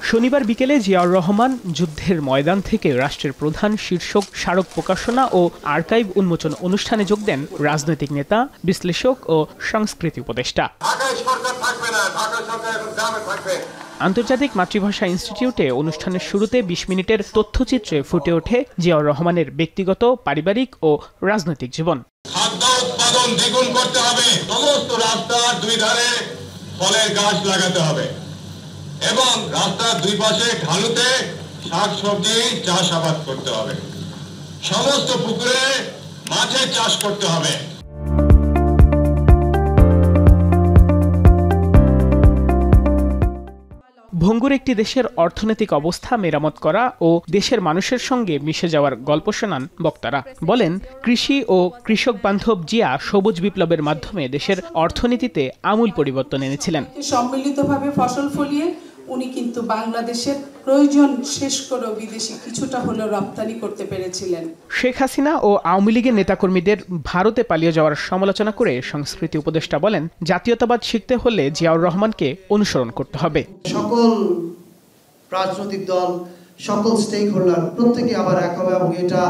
শনিবার বিকেলে জিয়াউর রহমান যুদ্ধের ময়দান থেকে রাষ্ট্রের প্রধান শীর্ষক স্মারক প্রকাশনা ও আর্কাইভ উন্মোচন অনুষ্ঠানে যোগ দেন রাজনৈতিক নেতা, বিশ্লেষক ও সংস্কৃতি উপদেষ্টা। আন্তর্জাতিক মাতৃভাষা ইনস্টিটিউটে অনুষ্ঠানের শুরুতে ২০ মিনিটের তথ্যচিত্রে ফুটে ওঠে জিয়াউর রহমানের ব্যক্তিগত, পারিবারিক ও রাজনৈতিক জীবন। খাদ্য উৎপাদন দ্বিগুণ করতে হবে, সমস্ত রাস্তার দুই ধারে ফলের গাছ লাগাতে হবে এবং রাস্তার দুই পাশে ঢালুতে শাকসবজি চাষাবাদ করতে হবে, সমস্ত পুকুরে মাছের চাষ করতে হবে। ভঙ্গুর একটি দেশের অর্থনৈতিক অবস্থা মেরামত করা ও দেশের মানুষের সঙ্গে মিশে যাওয়ার গল্প শোনান বক্তারা। বলেন, কৃষি ও কৃষক বান্ধব জিয়া সবুজ বিপ্লবের মাধ্যমে দেশের অর্থনীতিতে আমূল পরিবর্তন এনেছিলেন। সম্মিলিতভাবে ফসল ফলিয়ে উনি কিন্তু বাংলাদেশের প্রয়োজন শেষ করে বিদেশে কিছুটা হলেও রপ্তানি করতে পেরেছিলেন। শেখ হাসিনা ও আওয়ামী লীগের নেতাকর্মীদের ভারতে পালিয়ে যাওয়ার সমালোচনা করে সংস্কৃতি উপদেষ্টা বলেন, জাতীয়তাবাদ শিখতে হলে জিয়াউর রহমানকে অনুসরণ করতে হবে। সকল রাজনৈতিক দল, সকল স্টেক হোল্ডার প্রত্যেকে আবার এক হবে এবং এটা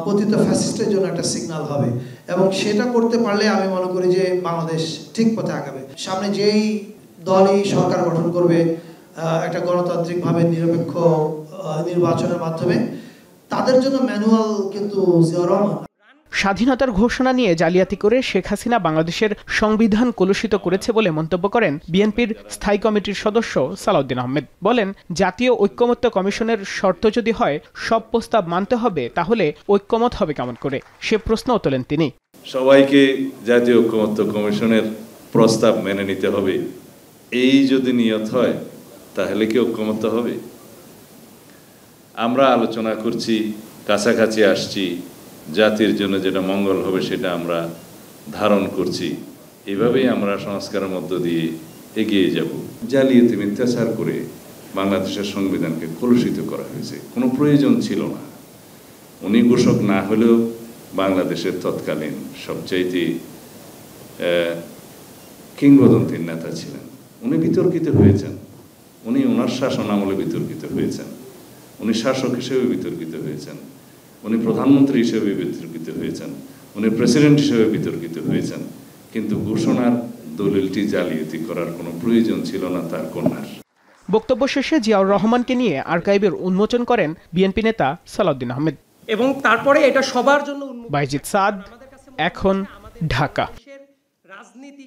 পতিত ফ্যাসিস্টের জন্য একটা সিগন্যাল হবে এবং সেটা করতে পারলে আমি মনে করি যে বাংলাদেশ ঠিক পথে আগাবে। সামনে যেই দলই সরকার গঠন করবে একটা গণতান্ত্রিকভাবে নিরপেক্ষ নির্বাচনের মাধ্যমে, তাদের জন্য ম্যানুয়াল কিন্তু জিয়াউর রহমান। স্বাধীনতার ঘোষণা নিয়ে জালিয়াতি করে শেখ হাসিনা বাংলাদেশের সংবিধান কলুষিত করেছে বলে মন্তব্য করেন বিএনপির স্থায়ী কমিটির সদস্য সালাউদ্দিন আহমেদ। বলেন, জাতীয় ঐক্যমত্য কমিশনের শর্ত যদি হয় সব প্রস্তাব মানতে হবে, তাহলে ঐক্যমত হবে কেমন করে, সে প্রশ্নও তোলেন তিনি। সবাইকে জাতীয় ঐক্যমত্য কমিশনের প্রস্তাব মেনে নিতে হবে, এই যদি নিয়ত হয় তাহলে কি ঐক্যমত্য হবে? আমরা আলোচনা করছি, কাছাকাছি আসছি, জাতির জন্য যেটা মঙ্গল হবে সেটা আমরা ধারণ করছি, এভাবেই আমরা সংস্কারের মধ্য দিয়ে এগিয়ে যাব। জালিয়াতি মিথ্যাচার করে বাংলাদেশের সংবিধানকে কলুষিত করা হয়েছে, কোনো প্রয়োজন ছিল না। উনি ঘোষক না হলেও বাংলাদেশের তৎকালীন সবচাইতে কিংবদন্তির নেতা ছিলেন। উনি বিতর্কিত হয়েছেন, উনি ওনার শাসন আমলে বিতর্কিত হয়েছেন, উনি শাসক হিসেবে বিতর্কিত হয়েছেন, উনি প্রধানমন্ত্রী হিসেবে বিতর্কিত হয়েছেন, উনি প্রেসিডেন্ট হিসেবে বিতর্কিত হয়েছেন, কিন্তু ঘোষণার দলিলটি জালিয়াতি করার কোনো প্রয়োজন ছিল না তার কন্যার। বক্তব্য শেষে জিয়াউর রহমানকে নিয়ে আর্কাইভের উন্মোচন করেন বিএনপি নেতা সালাউদ্দিন আহমেদ এবং তারপরে এটা সবার জন্য। বাইজিদ সাদ, এখন, ঢাকা। রাজনীতি